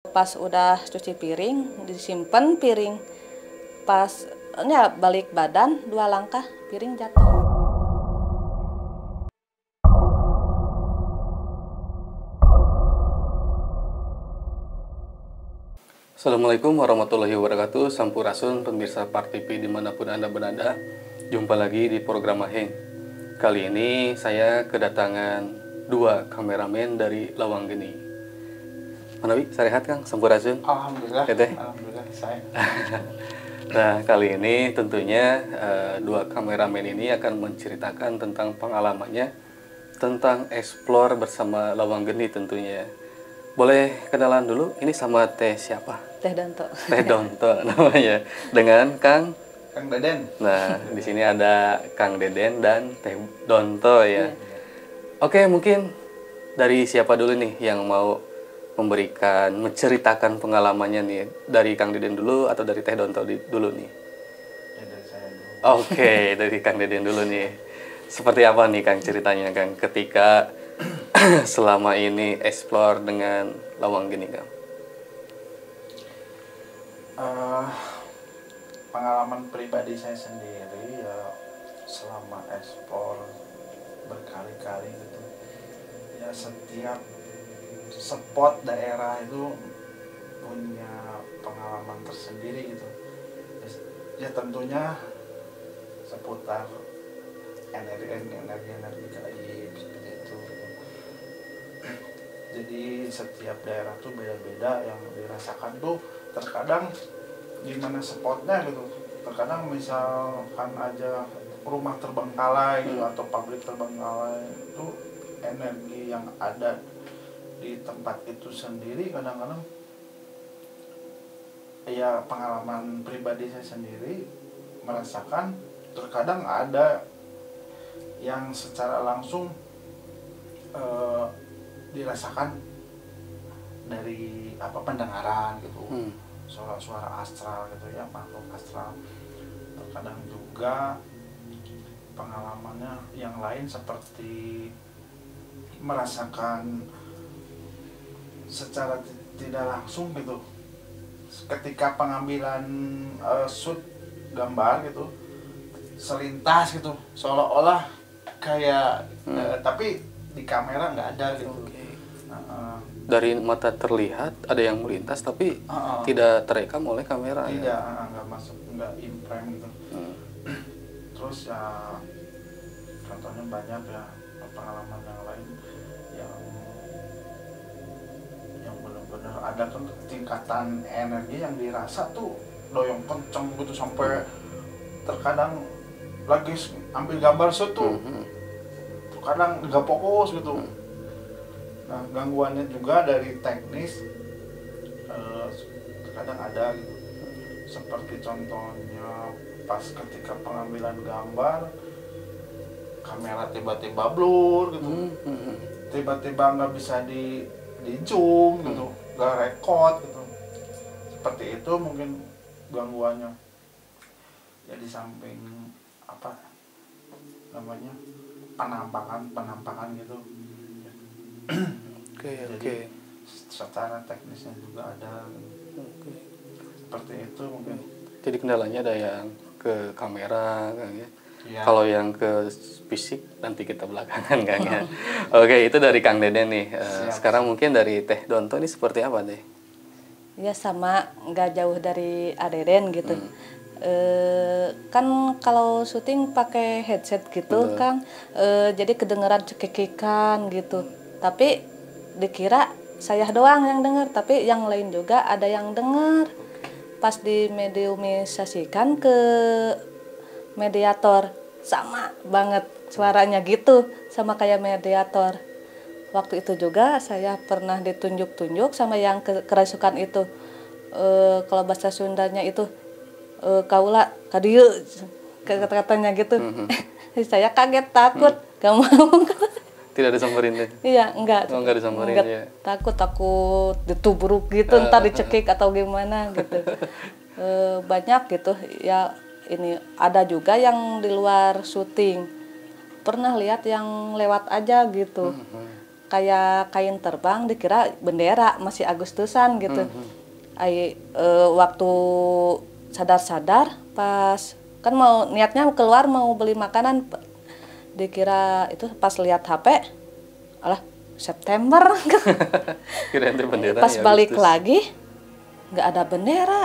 Pas udah cuci piring, disimpan piring. Pas ya balik badan 2 langkah, piring jatuh. Assalamualaikum warahmatullahi wabarakatuh. Sampurasun pemirsa Par TV dimanapun Anda berada. Jumpa lagi di program Maheng. Kali ini saya kedatangan 2 kameramen dari Lawang Geni. Manawi, sarehat Kang, sampurasun. Alhamdulillah. Teteh. Alhamdulillah saya. Nah, kali ini tentunya 2 kameramen ini akan menceritakan tentang pengalamannya tentang explore bersama Lawang Geni tentunya. Boleh kenalan dulu, ini sama Teh siapa? Teh Donto. Teh Donto namanya, dengan Kang. Kang Deden. Nah, di sini ada Kang Deden dan Teh Donto ya. Iya. Oke, mungkin dari siapa dulu nih yang mau menceritakan pengalamannya nih? Dari Kang Deden dulu atau dari Teh Donto dulu nih? Ya, dari saya dulu. Oke, dari Kang Deden dulu nih. Seperti apa nih Kang ceritanya Kang ketika selama ini explore dengan Lawang Geni Kang? Pengalaman pribadi saya sendiri ya selama ekspor berkali-kali gitu. Ya setiap spot daerah itu punya pengalaman tersendiri gitu. Ya tentunya seputar energi gaib seperti itu gitu. Jadi setiap daerah tuh beda-beda, yang dirasakan tuh terkadang gimana spotnya gitu. Terkadang misalkan aja rumah terbengkalai gitu, atau pabrik terbengkalai, itu energi yang ada di tempat itu sendiri kadang-kadang ya pengalaman pribadi saya sendiri merasakan terkadang ada yang secara langsung dirasakan dari pendengaran gitu, suara-suara astral gitu ya, makhluk astral. Terkadang juga pengalamannya yang lain seperti merasakan secara tidak langsung gitu ketika pengambilan shoot gambar gitu, selintas gitu seolah-olah kayak tapi di kamera nggak ada gitu. Dari mata terlihat ada yang melintas tapi tidak terekam oleh kamera. Tidak, nggak masuk, nggak in frame gitu. Terus ya contohnya banyak ya pengalaman yang lain yang benar-benar ada kan tingkatan energi yang dirasa tuh doyong kenceng gitu sampai terkadang lagi ambil gambar shoot tuh terkadang nggak fokus gitu. Nah, gangguannya juga dari teknis terkadang ada gitu. Seperti contohnya pas ketika pengambilan gambar kamera tiba-tiba blur gitu, tiba-tiba nggak bisa di zoom gitu, nggak record gitu. Seperti itu mungkin gangguannya. Ya di samping penampakan gitu. Oke. Secara teknisnya juga ada. Seperti itu mungkin. Jadi kendalanya ada yang ke kamera Kang ya. Ya. Kalau yang ke fisik nanti kita belakangan Kang ya. Oke, itu dari Kang Deden nih. Sekarang mungkin dari Teh Donto ini seperti apa Teh? Ya sama, nggak jauh dari Adeden gitu. Kan kalau syuting pakai headset gitu Kang, jadi kedengeran cekikikan gitu. Tapi dikira saya doang yang dengar, tapi yang lain juga ada yang dengar. Pas dimediumisasikan ke mediator, sama banget suaranya gitu, sama kayak mediator. Waktu itu juga saya pernah ditunjuk-tunjuk sama yang kerasukan itu. Kalau bahasa Sundanya itu kaula kadieu, kata-katanya gitu. Saya kaget, takut, gak mau. Tidak disamperin Teh? Iya, enggak. Oh, enggak disamperin ya. Takut ditubruk gitu, ntar dicekik atau gimana gitu. Banyak gitu ya. Ini ada juga yang di luar syuting, pernah lihat yang lewat aja gitu. kayak kain terbang, dikira bendera, masih Agustusan gitu. Waktu sadar-sadar pas kan mau niatnya keluar mau beli makanan, dikira itu pas lihat HP, alah September. Kirain itu bendera. Pas ya, balik Agustus. lagi nggak ada bendera.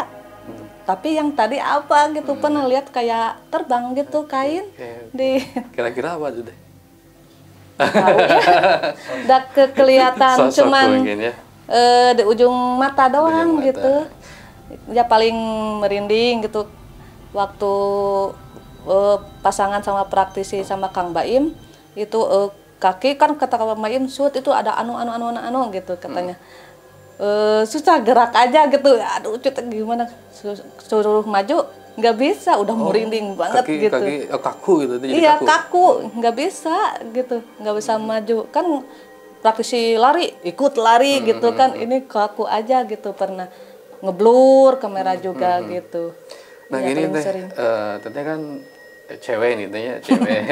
Tapi yang tadi apa gitu, pernah lihat kayak terbang gitu kain di Kira-kira apa tuh deh? tahu ya. Udah kelihatan Sosok cuman mungkin ya. di ujung mata doang Ujung mata. gitu. Ya paling merinding gitu waktu pasangan sama praktisi sama Kang Baim itu kaki kan kata Kang Baim shoot itu ada anu gitu katanya. Susah gerak aja gitu, aduh cut gimana suruh maju nggak bisa, udah merinding banget gitu. Kaki kaku gitu, jadi Iya kaku. kaku, nggak bisa gitu, nggak bisa maju kan praktisi lari ikut lari gitu kan, ini kaku aja gitu, pernah ngeblur kamera juga gitu. Nah Ya, gini paling teh, sering. tentunya kan cewek nih, tanya cewek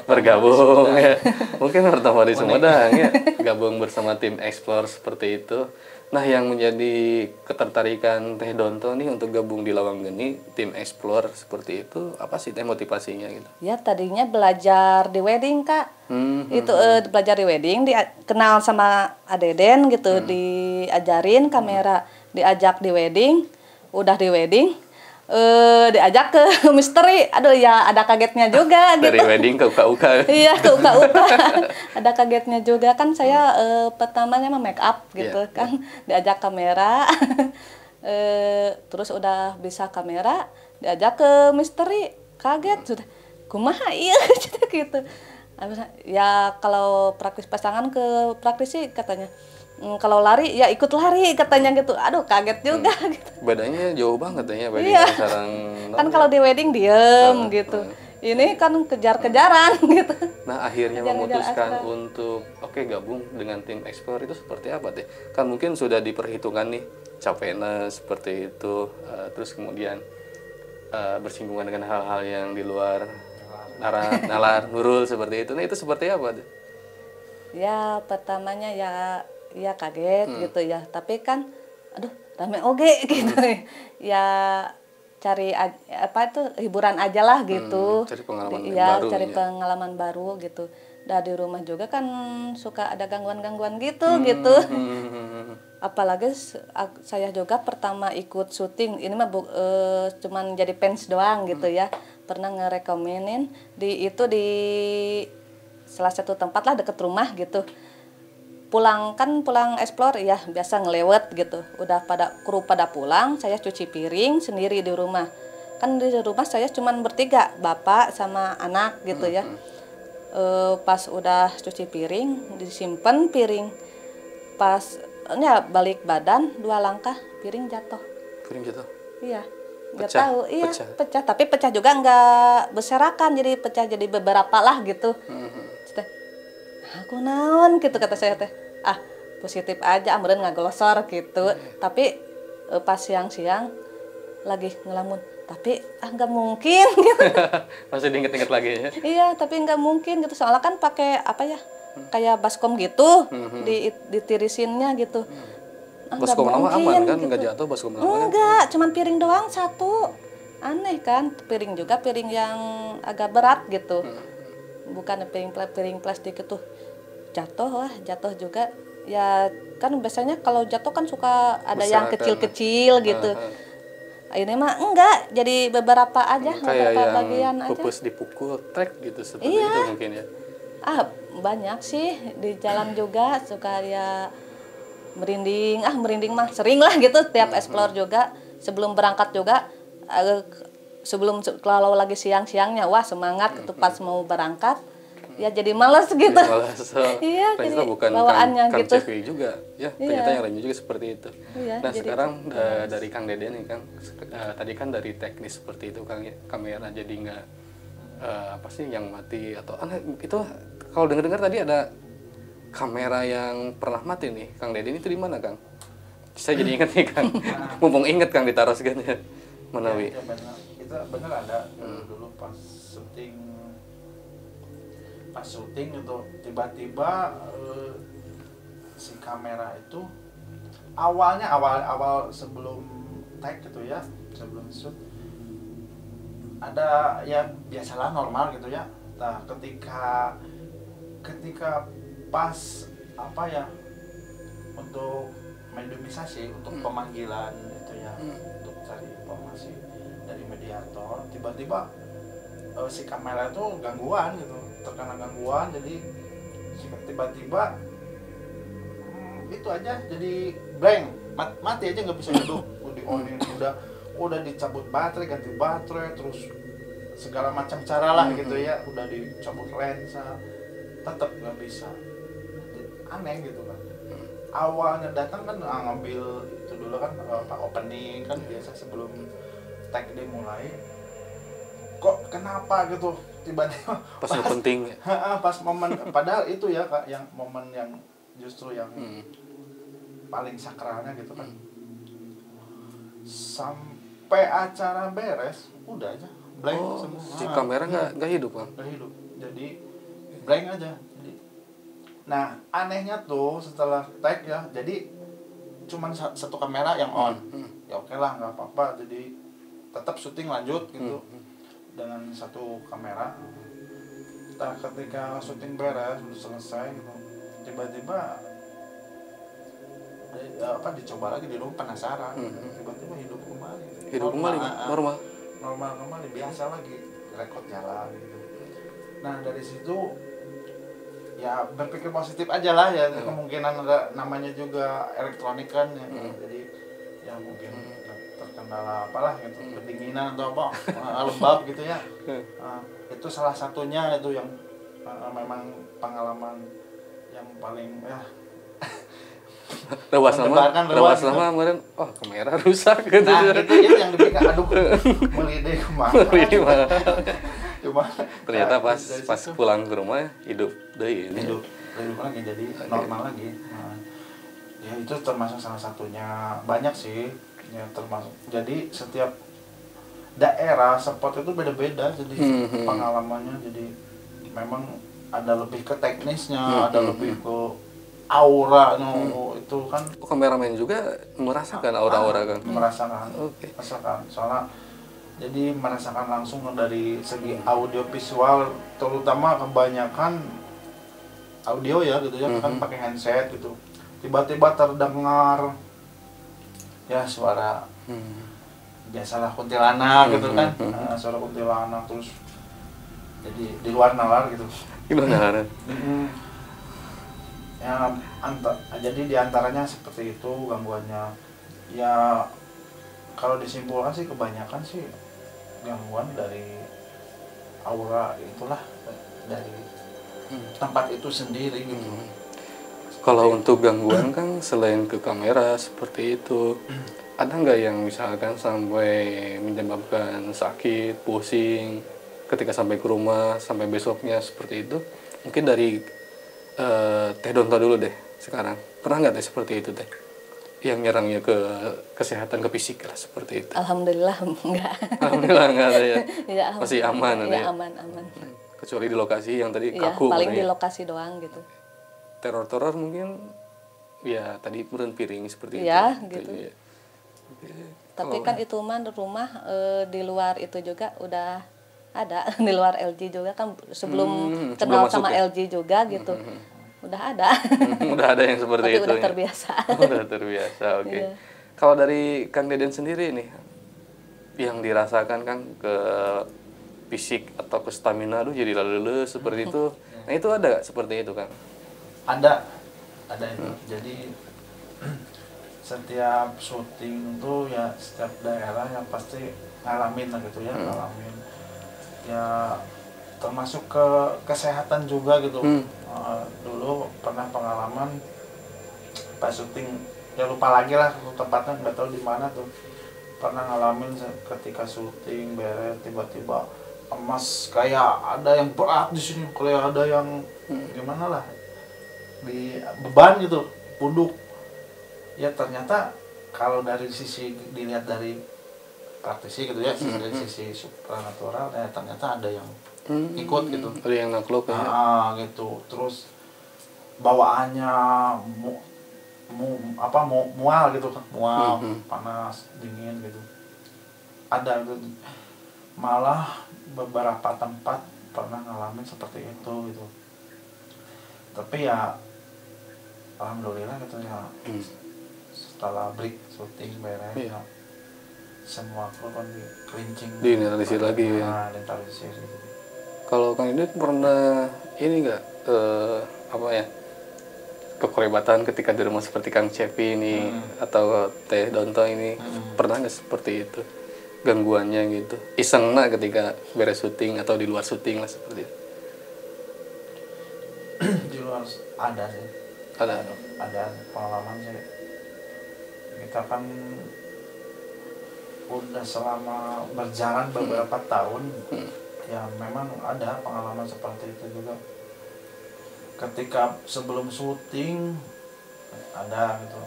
bergabung ya. Mungkin pertama di Sumedang ya, gabung bersama tim Explore seperti itu. Nah yang menjadi ketertarikan Teh Donto nih untuk gabung di Lawang Geni, tim Explore seperti itu, apa sih teh motivasinya gitu? Ya tadinya belajar di wedding Kak, itu belajar di wedding, kenal sama Adeden gitu, diajarin kamera, diajak di wedding, udah di wedding, diajak ke misteri, aduh ya ada kagetnya juga gitu. Dari wedding ke UKUK. Iya ke uka-uka, ada kagetnya juga kan, saya pertamanya mah make up gitu kan, diajak kamera, terus udah bisa kamera, diajak ke misteri, kaget sudah, kumaha iya gitu. Ya kalau praktis pasangan ke praktisi katanya, kalau lari ya ikut lari katanya gitu, aduh kaget juga gitu. Bedanya jauh banget ya, wedding Iya. sarang Kan kalau di wedding diem gitu, ini kan kejar-kejaran gitu. Nah akhirnya Kejar-kejar memutuskan aspal. untuk gabung dengan tim Explore itu seperti apa teh? Kan mungkin sudah diperhitungkan nih capeknya seperti itu, terus kemudian bersinggungan dengan hal-hal yang di luar nalar nurul seperti itu. Nah itu seperti apa teh? Ya pertamanya ya kaget gitu ya, tapi kan aduh rame oge gitu. Ya cari apa itu hiburan aja lah gitu. Cari pengalaman Iya, baru cari ya. pengalaman baru gitu. Di rumah juga kan suka ada gangguan-gangguan gitu gitu. Apalagi saya juga pertama ikut syuting, ini mah cuman jadi fans doang gitu ya. Pernah ngerekomenin di salah satu tempat lah deket rumah gitu. Pulang explore ya biasa ngelewat gitu, udah kru pada pulang, saya cuci piring sendiri di rumah, kan di rumah saya cuman bertiga, bapak sama anak gitu ya. Pas udah cuci piring disimpan piring, pas ya balik badan 2 langkah piring jatuh. Piring jatuh. Iya, nggak Pecah, tahu, iya pecah. pecah, tapi pecah juga nggak berserakan, jadi pecah jadi beberapa lah gitu. Teh, aku naon gitu kata saya teh, positif aja, amren ngagolosor gitu. Tapi pas siang-siang lagi ngelamun, tapi nggak mungkin gitu. Masih diinget-inget lagi ya? Iya, tapi nggak mungkin gitu, soalnya kan pakai apa ya, kayak baskom gitu, ditirisinnya gitu. Nggak Baskom lama aman mungkin kan? gitu. Nggak jatuh baskom lama kan? Enggak, cuman piring doang satu. Aneh kan, piring juga piring yang agak berat gitu. Bukan piring plastik itu. Jatuh juga. Ya kan biasanya kalau jatuh kan suka ada yang Berserakan. kecil-kecil gitu. Ini mah enggak, jadi beberapa aja, Kayak beberapa yang bagian aja. pupus dipukul, trek gitu seperti Iya. itu mungkin ya. Banyak sih di jalan juga suka ya merinding mah sering lah gitu tiap explore juga, sebelum berangkat juga, kalau lagi siang-siangnya wah semangat gitu, pas mau berangkat ya jadi males gitu. Malah Iya, ternyata jadi bukan bawaannya Kang gitu. Cepi juga ya, Iya. ternyata yang lain juga seperti itu. Iya, Nah jadi sekarang dari Kang Dede nih Kang, tadi kan dari teknis seperti itu Kang ya, kamera jadi nggak apa sih yang mati atau itu kalau dengar-dengar tadi ada kamera yang pernah mati nih Kang Dede, itu di mana Kang? Saya jadi ingat nih Kang, mumpung inget Kang di Taros kan ya, Menawi. Ya, benar. Kita benar ada dulu pas syuting gitu, tiba-tiba si kamera itu awal sebelum tag gitu ya, sebelum shoot ada ya biasalah normal gitu ya. Nah ketika pas apa ya untuk mediumisasi, untuk pemanggilan itu ya, untuk cari informasi dari mediator, tiba-tiba si kamera itu gangguan gitu, terkena gangguan, jadi tiba-tiba itu aja jadi blank, mati aja, nggak bisa hidup. Udah dicabut baterai, ganti baterai, terus segala macam cara lah gitu ya, udah dicabut lensa, tetap nggak bisa. Aneh gitu kan. Awalnya datang kan ngambil itu dulu kan opening kan biasa sebelum tag dimulai. Kok kenapa gitu tiba-tiba pas penting pas momen, padahal itu ya Kak, yang momen yang justru yang paling sakralnya gitu kan. Sampai acara beres udah aja blank semua. Si kamera nggak hidup kan? Nggak hidup, jadi blank aja. Nah anehnya tuh setelah tag ya, jadi cuman satu kamera yang on. Ya oke lah, nggak apa-apa, jadi tetap syuting lanjut gitu dengan satu kamera. Nah ketika syuting beres udah selesai gitu, tiba-tiba dicoba lagi di rumah, penasaran, tiba-tiba hidup kembali normal kembali, biasa lagi, rekod jalan gitu. Nah dari situ ya berpikir positif aja lah ya, kemungkinan ada, namanya juga elektronik kan ya, jadi ya mungkin terkendala apalah gitu, pendinginan atau apa, lembab gitu ya. Itu salah satunya itu yang memang pengalaman yang paling ya Rewas lama kemarin, kamera rusak gitu. Nah itu yang dipikir, aduh melidih kemana. Cuma ternyata pas pulang ke rumah hidup hidup lagi, jadi normal lagi. Nah, ya itu termasuk salah satunya, banyak sih ya, termasuk. Jadi setiap daerah spot itu beda-beda, jadi pengalamannya, jadi memang ada lebih ke teknisnya, ada lebih ke aura itu kan. Kameramen juga merasakan aura-aura kan? Merasakan. Soalnya jadi merasakan langsung dari segi audio visual, terutama kebanyakan audio ya gitu ya, kan pakai handset gitu. Tiba-tiba terdengar ya suara biasalah kuntilanak gitu kan. Suara kuntilanak, terus jadi di luar nalar gitu. Gimana? Ya jadi diantaranya seperti itu gangguannya. Ya kalau disimpulkan sih kebanyakan sih gangguan dari aura itulah, dari tempat itu sendiri gitu. Kalau untuk gangguan kan selain ke kamera seperti itu, ada nggak yang misalkan sampai menyebabkan sakit, pusing ketika sampai ke rumah, sampai besoknya seperti itu? Mungkin dari Teh Donto dulu deh sekarang. Pernah nggak Teh seperti itu Teh? Yang nyerangnya ke kesehatan, ke fisik lah seperti itu? Alhamdulillah enggak. Alhamdulillah enggak ada ya? Ya masih aman ya? Ya? Aman. Kecuali di lokasi yang tadi ya, kaku. Paling di lokasi doang gitu. Teror mungkin ya tadi meren piring seperti ya, itu. Gitu. Ya. Tapi kan itu mah rumah di luar itu juga udah ada, di luar LG juga kan, sebelum kenal sama ya? LG juga gitu. Udah ada. Udah ada yang seperti itu. Udah terbiasa. Udah terbiasa, oke. Iya. Kalau dari Kang Deden sendiri nih, yang dirasakan kan ke fisik atau ke stamina, jadi lelah seperti itu. Nah itu ada gak seperti itu Kang? Ada itu. Jadi setiap syuting tuh ya, setiap daerah yang pasti ngalamin lah gitu ya, ngalamin. Ya termasuk ke kesehatan juga gitu. Dulu pernah pengalaman pas syuting, ya lupa lagi lah tempatnya, nggak tahu di mana tuh. Pernah ngalamin ketika syuting beres, tiba-tiba emas kayak ada yang berat di sini, kayak ada yang gimana lah, di beban gitu, punduk. Ya ternyata kalau dari sisi dilihat dari praktisi gitu ya, dari sisi supranatural, ya ternyata ada yang ikut gitu. Ada yang nakluk ya. Gitu. Terus bawaannya mual gitu kan, mual, panas, dingin gitu. Ada gitu. Malah beberapa tempat pernah ngalamin seperti itu gitu. Tapi ya alhamdulillah gitu ya, setelah break syuting beres ya, semua kru kan dikelincing, dinetralisir lagi ya. Netralisir gitu. Kalau Kang Deden pernah ini nggak apa ya, kekelebatan ketika di rumah seperti Kang Cepi ini atau Teh Donto ini, pernah nggak seperti itu gangguannya gitu, iseng nah ketika beres syuting atau di luar syuting lah seperti itu? Di luar ada sih, ada pengalaman sih. Kita kan udah selama berjalan beberapa tahun, ya memang ada pengalaman seperti itu juga. Ketika sebelum syuting ada gitu,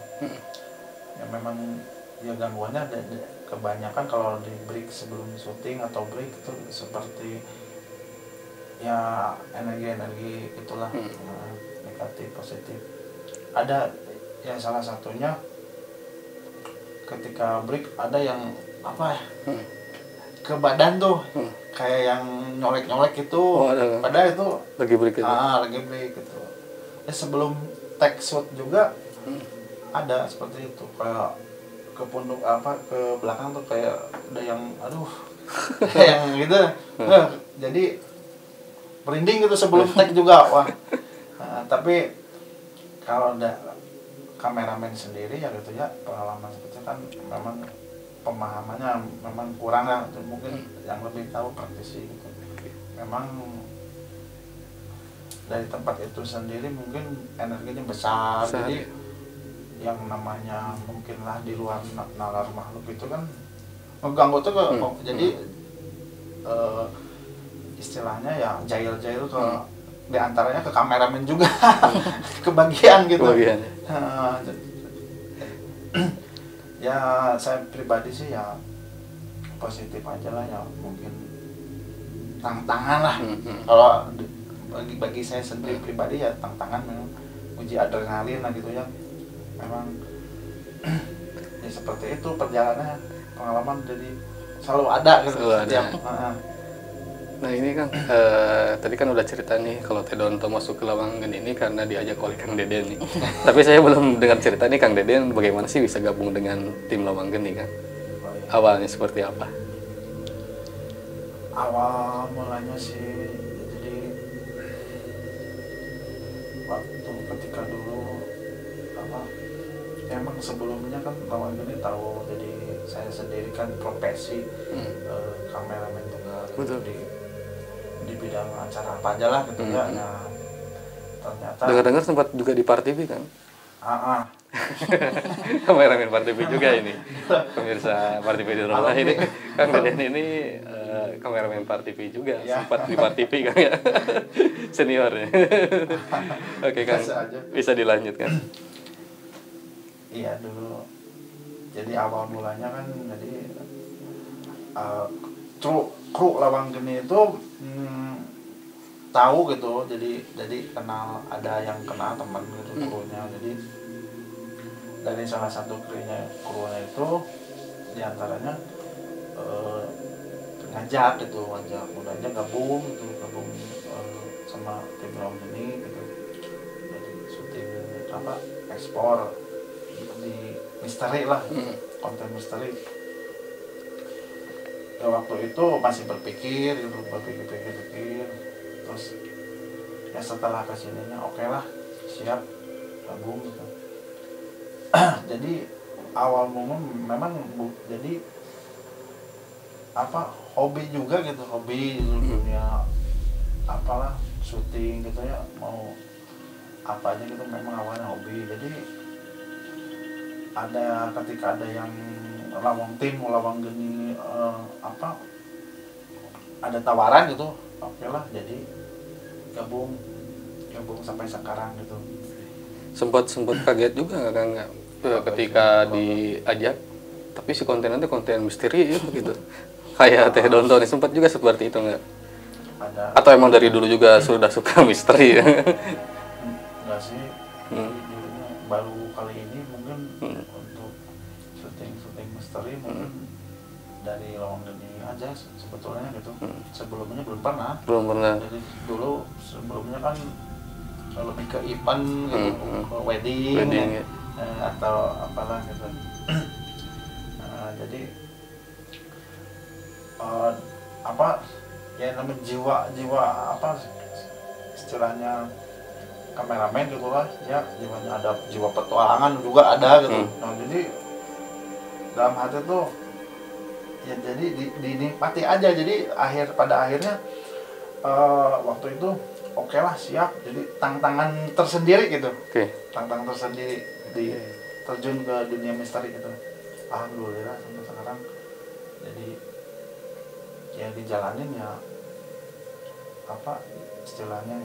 ya memang ya gangguannya ada. Kebanyakan kalau di break sebelum syuting atau break itu seperti ya energi itulah, negatif positif. Ada ya, salah satunya ketika break ada yang apa ya, ke badan tuh kayak yang nyolek gitu. Padahal itu lagi break itu. Lagi break gitu. Sebelum take shoot juga ada seperti itu, kayak ke punduk ke belakang tuh kayak ada yang kayak yang gitu. Jadi merinding gitu sebelum take juga. Wah. Tapi kalau ada kameramen sendiri ya gitu ya, pengalaman seperti itu kan memang pemahamannya memang kurang lah, mungkin yang lebih tahu praktisi gitu. Memang dari tempat itu sendiri mungkin energinya besar. Jadi yang namanya mungkin lah di luar nalar makhluk itu kan mengganggu tuh jadi istilahnya ya jail-jail ke di antaranya ke kameramen juga. Kebagian gitu. Ya saya pribadi sih ya positif aja lah ya, mungkin tantangan lah. Kalau bagi saya sendiri pribadi ya tantangan, memang uji adrenalin lah gitu ya. Memang ya seperti itu perjalanannya, pengalaman jadi selalu ada gitu. Nah ini Kang, tadi kan udah cerita nih kalau Teh Donto masuk ke Lawangen ini karena diajak oleh Kang Deden nih. Tapi saya belum dengar cerita nih Kang Deden bagaimana sih bisa gabung dengan tim Lawangen nih Kang? Awalnya seperti apa? Awal mulanya sih, jadi waktu ketika dulu emang sebelumnya kan Lawangen ini tahu, jadi saya sendiri kan profesi kameramen tunggal di bidang acara apa aja lah gitu ya. Nah, ternyata dengar-dengar sempat juga di Par TV kan? Kameramen Par TV juga ini, pemirsa Par TV di rumah ini. Kang Deden ini kameramen Par TV juga, sempat di Par TV kan ya, senior ya. Oke Kang, bisa dilanjutkan. Iya dulu, jadi awal mulanya kan jadi kru Lawangen itu tahu gitu, jadi kenal, ada yang kenal teman gitu krunya. Jadi dari salah satu krunya itu diantaranya ngajak udahnya gabung sama tim Lawangen ini gitu. Jadi syuting ekspor di misteri lah, konten misteri. Ya, waktu itu masih berpikir terus ya setelah kesininya oke lah, siap gabung gitu. Jadi awal memang jadi hobi juga gitu, dunia apalah syuting gitu ya, mau apa aja gitu, memang awalnya hobi. Jadi ketika ada yang Lawangen ini ada tawaran gitu, oke lah, jadi gabung sampai sekarang gitu. Sempat kaget juga nggak ketika diajak, tapi si kontennya itu konten misteri ya gitu. Kayak Teh Donto nih sempat juga seperti itu nggak? Atau emang dari dulu juga sudah suka misteri ya? Nggak enggak sih. Judulnya baru kali ini mungkin untuk syuting misteri mungkin dari Lawang Geni aja sebetulnya gitu. Sebelumnya belum pernah. Jadi dulu sebelumnya kan lebih ke event gitu, ke wedding ya. Atau apalah gitu. Jadi apa ya namanya jiwa apa istilahnya kameramen gitu lah ya, jiwanya ada, jiwa petualangan juga ada gitu. Nah jadi dalam hati tuh ya jadi dinikmati aja. Jadi pada akhirnya waktu itu oke lah, siap, jadi tantangan tersendiri gitu. Tantangan tersendiri di terjun ke dunia misteri gitu. Alhamdulillah sampai sekarang jadi ya dijalanin ya, apa istilahnya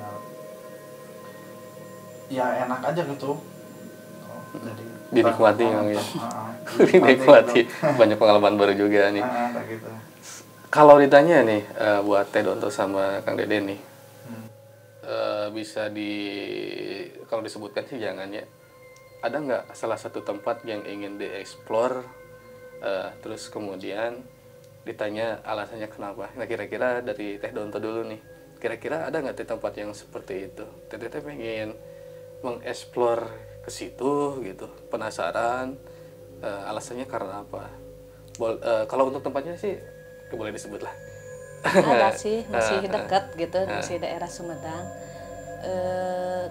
ya enak aja gitu. Jadi dinikmati yang ya. Dinikmati gitu. Banyak pengalaman baru juga nih. Gitu. Kalau ditanya nih buat Teh Donto sama Kang Dede nih, bisa kalau disebutkan sih jangan ya. Ada nggak salah satu tempat yang ingin dieksplor, terus kemudian ditanya alasannya kenapa? Nah kira-kira dari Teh Donto dulu nih, kira-kira ada nggak di tempat yang seperti itu? Teh pengen mengeksplor ke situ gitu, penasaran, alasannya karena apa? Kalau untuk tempatnya sih boleh disebut lah. Ada sih, masih dekat gitu, masih daerah Sumedang.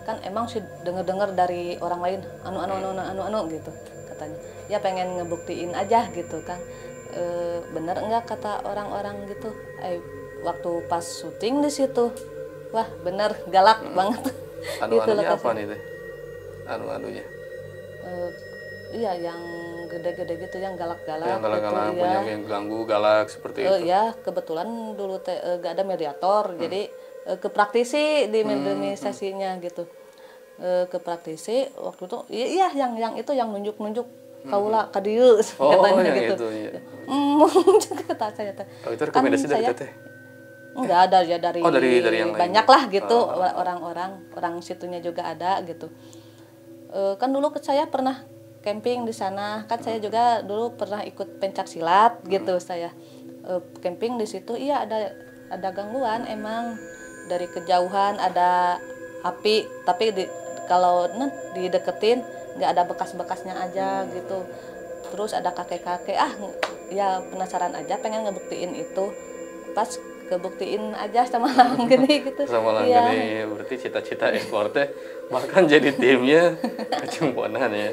Kan emang sih dengar dari orang lain anu gitu katanya. Ya pengen ngebuktiin aja gitu kan. Bener enggak kata orang-orang gitu. Waktu pas syuting di situ, wah bener galak banget. Anu-anunya gitu, apa nih Teh? Anu-anunya? Iya yang gede-gede gitu, yang galak-galak. Yang galak-galak, gitu, ya. Yang ganggu, galak seperti itu. Ya kebetulan dulu gak ada mediator, jadi ke praktisi di administrasinya gitu. Ke praktisi waktu itu, iya yang itu yang nunjuk-nunjuk kaula kadieu katanya yang gitu. Itu, iya. Kata saya teh. Oh, itu rekomendasi dari Teh? Enggak ada ya dari yang banyak lah gitu, orang situnya juga ada gitu. Kan dulu saya pernah camping di sana, kan saya juga dulu pernah ikut pencak silat gitu saya. Camping di situ iya ada gangguan emang dari kejauhan, ada api, tapi kalau dideketin nggak ada bekas-bekasnya aja gitu. Terus ada kakek-kakek, ya penasaran aja pengen ngebuktiin itu. Pas kebuktiin aja sama Lawang Geni gitu. Sama Lawang Geni, berarti cita-cita ekspor teh bahkan jadi timnya kecemponan ya.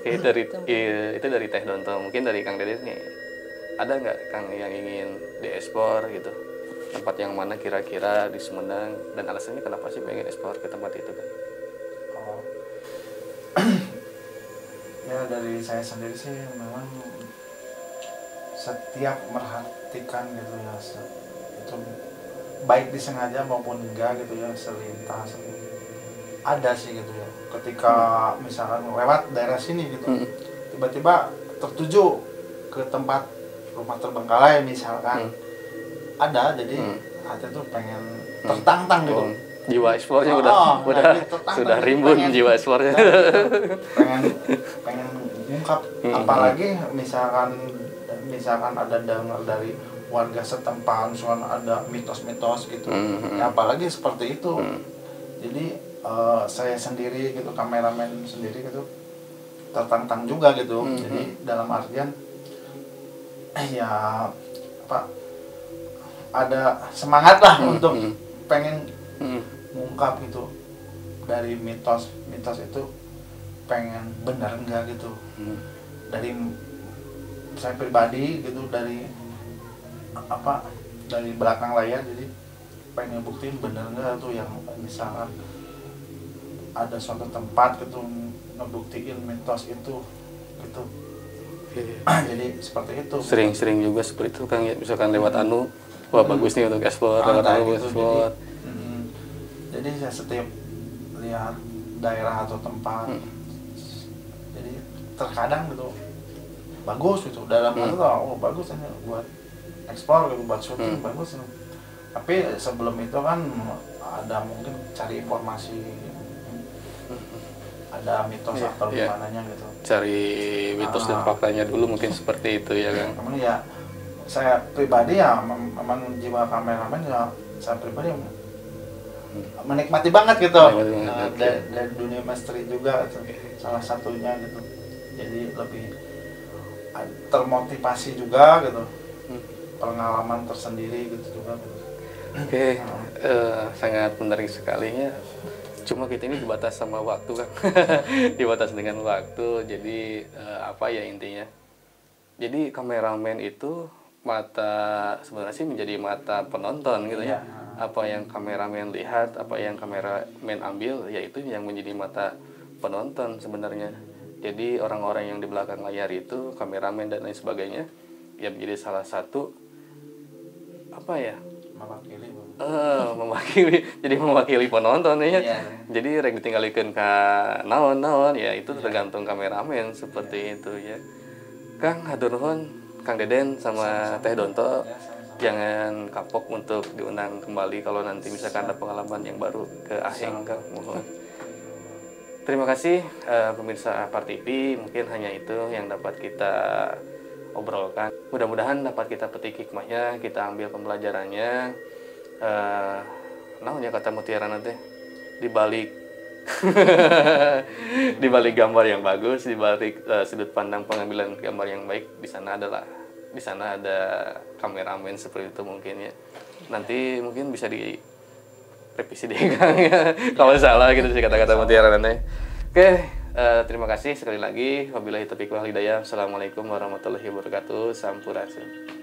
Itu dari Teh Donto. Mungkin dari Kang Dede nih, ada nggak Kang yang ingin diekspor gitu? Tempat yang mana kira-kira di Sumedang, dan alasannya kenapa sih pengen ekspor ke tempat itu kan? Ya dari saya sendiri sih memang setiap merhatikan gitu ya, itu baik disengaja maupun enggak gitu ya, selintas ada sih gitu ya. Ketika misalkan lewat daerah sini gitu, tiba-tiba tertuju ke tempat rumah terbengkalai misalkan, ada, jadi hati tuh pengen tertantang gitu. Jiwa eksplornya sudah rimbun jiwa eksplornya. pengen ungkap, apalagi misalkan ada dengar dari warga setempat, misalkan ada mitos-mitos gitu. Ya, apalagi seperti itu. Jadi saya sendiri gitu, kameramen sendiri gitu, tertantang juga gitu. Jadi dalam artian ya ada semangat lah untuk pengen mengungkap gitu, dari mitos itu pengen benar enggak gitu. Dari saya pribadi gitu, dari belakang layar, jadi pengen ngebuktiin benar enggak tuh yang misalkan ada suatu tempat gitu ngebuktiin mitos itu gitu. Jadi seperti itu. Sering juga seperti itu Kang ya, misalkan lewat wah bagus nih untuk ekspor, gitu. Jadi saya setiap lihat daerah atau tempat, jadi terkadang gitu bagus gitu dalam bagus ini buat ekspor gitu, buat syuting bagus. Tapi sebelum itu kan ada mungkin cari informasi ada mitos atau gimananya gitu. Cari mitos dan faktanya dulu mungkin seperti itu ya Kang. Kemudian ya saya pribadi ya memang jiwa kameramen ya saya pribadi menikmati banget gitu. Dan dunia misteri juga gitu. Salah satunya gitu. Jadi lebih termotivasi juga gitu. Pengalaman tersendiri gitu juga gitu. Oke, sangat menarik sekali ya. Cuma kita ini dibatas sama waktu kan, dibatas dengan waktu. Jadi apa ya intinya? Jadi kameramen itu sebenarnya sih menjadi mata penonton gitu ya. Apa yang kameramen lihat, apa yang kameramen ambil, yaitu yang menjadi mata penonton sebenarnya. Jadi orang-orang yang di belakang layar itu, kameramen dan lain sebagainya, ya menjadi salah satu apa ya? Mewakili jadi mewakili penonton ya. Jadi rek ditinggalikeun ka naon-naon ya itu tergantung kameramen seperti itu ya. Kang hatur nuhun Kang Deden sama Teh Donto. Jangan kapok untuk diundang kembali kalau nanti misalkan ada pengalaman yang baru ke Aheng Kang, mohon. Terima kasih pemirsa Par TV, mungkin hanya itu yang dapat kita obrolkan. Mudah-mudahan dapat kita petik hikmahnya, kita ambil pembelajarannya. Naon ya kata mutiara nanti di balik di balik gambar yang bagus, di balik sudut pandang pengambilan gambar yang baik, di sana ada kameramen seperti itu mungkin ya. Nanti mungkin bisa direvisi deh Kang ya. Kalau salah gitu sih kata-kata mutiara nanti. Oke, terima kasih sekali lagi. Wabillahi taufiq wal hidayah. Assalamualaikum warahmatullahi wabarakatuh. Sampurasun.